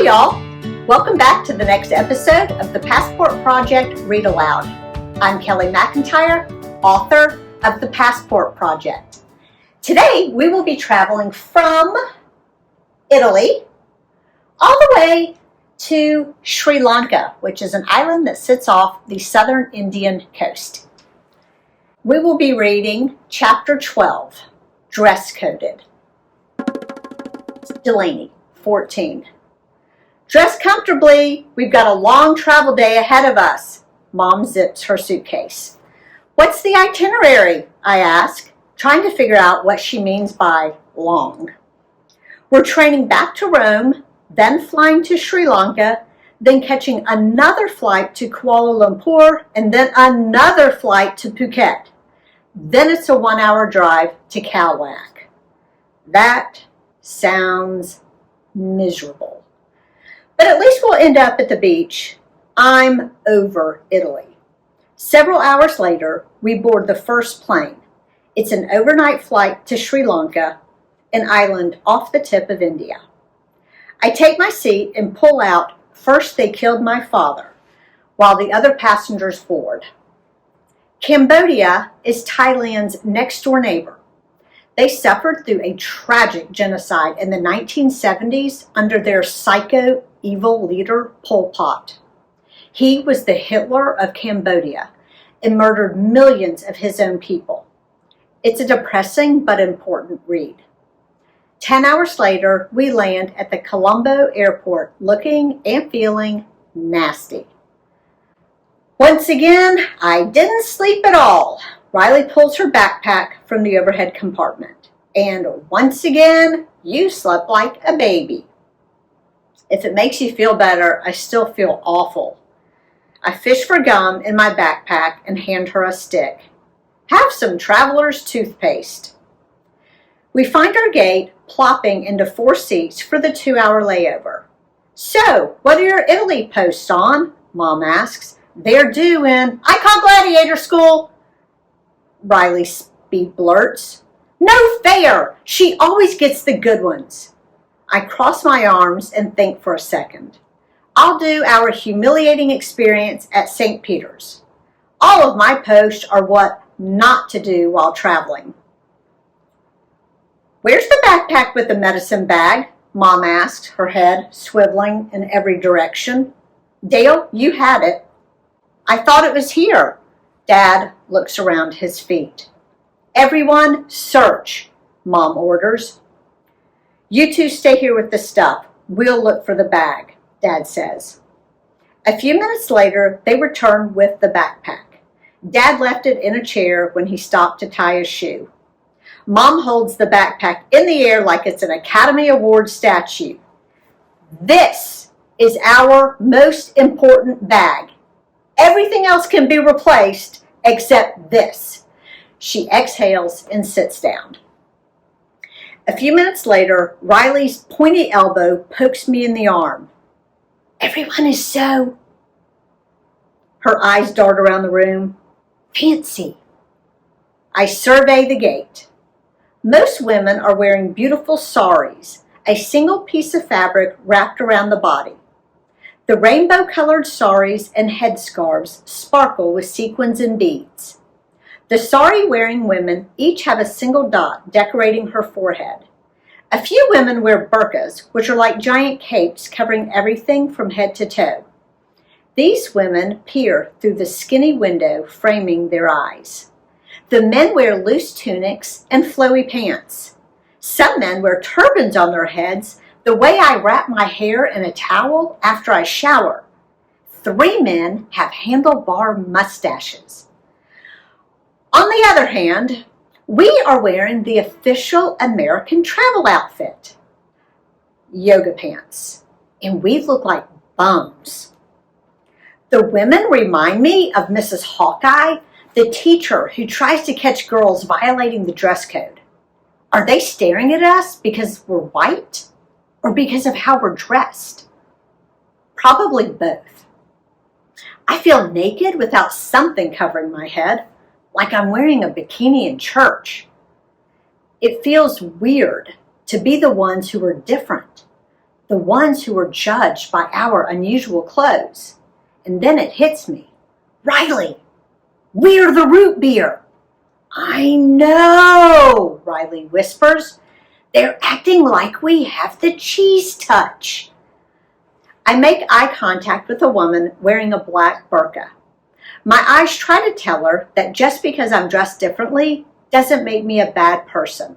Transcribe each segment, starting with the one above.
Hi y'all! Welcome back to the next episode of the Passport Project Read Aloud. I'm Kellie McIntyre, author of the Passport Project. Today we will be traveling from Italy all the way to Sri Lanka, which is an island that sits off the southern Indian coast. We will be reading Chapter 12, Dress Coded. Delaney, 14. Dress comfortably. We've got a long travel day ahead of us. Mom zips her suitcase. What's the itinerary? I ask, trying to figure out what she means by long. We're training back to Rome, then flying to Sri Lanka, then catching another flight to Kuala Lumpur, and then another flight to Phuket. Then it's a 1-hour drive to Kalwak. That sounds miserable. But at least we'll end up at the beach. I'm over Italy. Several hours later, we board the first plane. It's an overnight flight to Sri Lanka, an island off the tip of India. I take my seat and pull out "First They Killed My Father," while the other passengers board. Cambodia is Thailand's next-door neighbor. They suffered through a tragic genocide in the 1970s under their psycho evil leader, Pol Pot. He was the Hitler of Cambodia and murdered millions of his own people. It's a depressing but important read. 10 hours later, we land at the Colombo airport looking and feeling nasty. Once again, I didn't sleep at all. Riley pulls her backpack from the overhead compartment. And once again, you slept like a baby. If it makes you feel better, I still feel awful. I fish for gum in my backpack and hand her a stick. Have some traveler's toothpaste. We find our gate plopping into 4 seats for the 2-hour layover. So, what are your Italy posts on? Mom asks. They're due in Icon Gladiator School. Riley speed blurts. No fair! She always gets the good ones. I cross my arms and think for a second. I'll do our humiliating experience at St. Peter's. All of my posts are what not to do while traveling. Where's the backpack with the medicine bag? Mom asked, her head swiveling in every direction. Dale, you had it. I thought it was here. Dad looks around his feet. Everyone search, Mom orders. You two stay here with the stuff. We'll look for the bag, Dad says. A few minutes later, they return with the backpack. Dad left it in a chair when he stopped to tie his shoe. Mom holds the backpack in the air like it's an Academy Award statue. This is our most important bag. Everything else can be replaced except this. She exhales and sits down. A few minutes later, Riley's pointy elbow pokes me in the arm. Everyone is so... Her eyes dart around the room. Fancy. I survey the gate. Most women are wearing beautiful saris, a single piece of fabric wrapped around the body. The rainbow-colored saris and headscarves sparkle with sequins and beads. The sari-wearing women each have a single dot decorating her forehead. A few women wear burqas, which are like giant capes covering everything from head to toe. These women peer through the skinny window framing their eyes. The men wear loose tunics and flowy pants. Some men wear turbans on their heads, the way I wrap my hair in a towel after I shower. 3 men have handlebar mustaches. On the other hand, we are wearing the official American travel outfit. Yoga pants. And we look like bums. The women remind me of Mrs. Hawkeye, the teacher who tries to catch girls violating the dress code. Are they staring at us because we're white or because of how we're dressed? Probably both. I feel naked without something covering my head, like I'm wearing a bikini in church. It feels weird to be the ones who are different, the ones who were judged by our unusual clothes. And then it hits me. Riley, we're the root beer. I know, Riley whispers. They're acting like we have the cheese touch. I make eye contact with a woman wearing a black burqa. My eyes try to tell her that just because I'm dressed differently doesn't make me a bad person.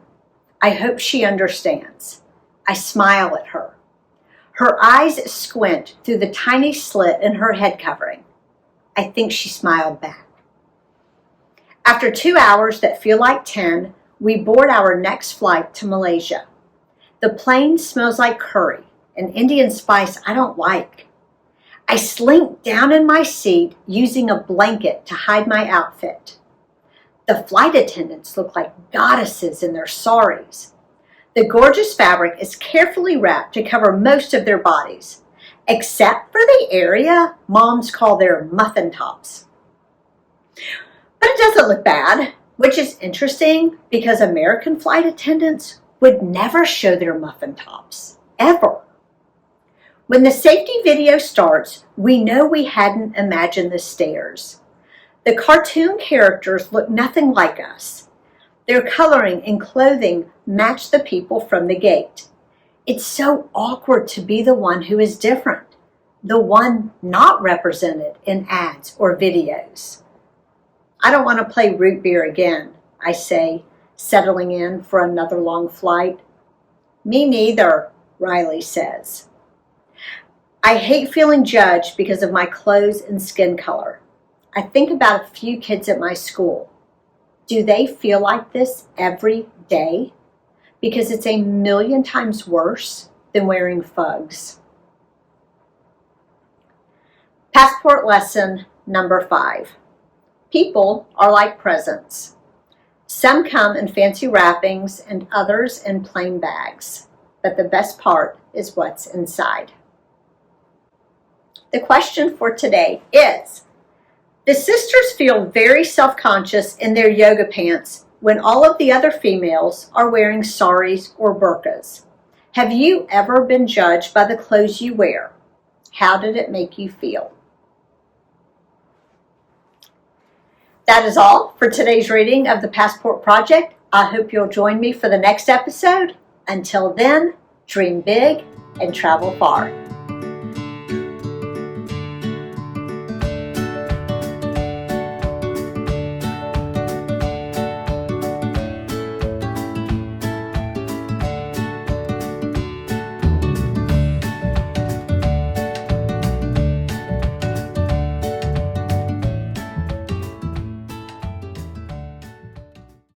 I hope she understands. I smile at her. Her eyes squint through the tiny slit in her head covering. I think she smiled back. After 2 hours that feel like 10, we board our next flight to Malaysia. The plane smells like curry, an Indian spice I don't like. I slink down in my seat using a blanket to hide my outfit. The flight attendants look like goddesses in their saris. The gorgeous fabric is carefully wrapped to cover most of their bodies, except for the area moms call their muffin tops. But it doesn't look bad, which is interesting because American flight attendants would never show their muffin tops, ever. When the safety video starts, we know we hadn't imagined the stairs. The cartoon characters look nothing like us. Their coloring and clothing match the people from the gate. It's so awkward to be the one who is different, the one not represented in ads or videos. I don't want to play root beer again, I say, settling in for another long flight. Me neither, Riley says. I hate feeling judged because of my clothes and skin color. I think about a few kids at my school. Do they feel like this every day? Because it's a million times worse than wearing Fugs. Passport lesson number 5. People are like presents. Some come in fancy wrappings and others in plain bags. But the best part is what's inside. The question for today is, the sisters feel very self-conscious in their yoga pants when all of the other females are wearing saris or burqas. Have you ever been judged by the clothes you wear? How did it make you feel? That is all for today's reading of the Passport Project. I hope you'll join me for the next episode. Until then, dream big and travel far.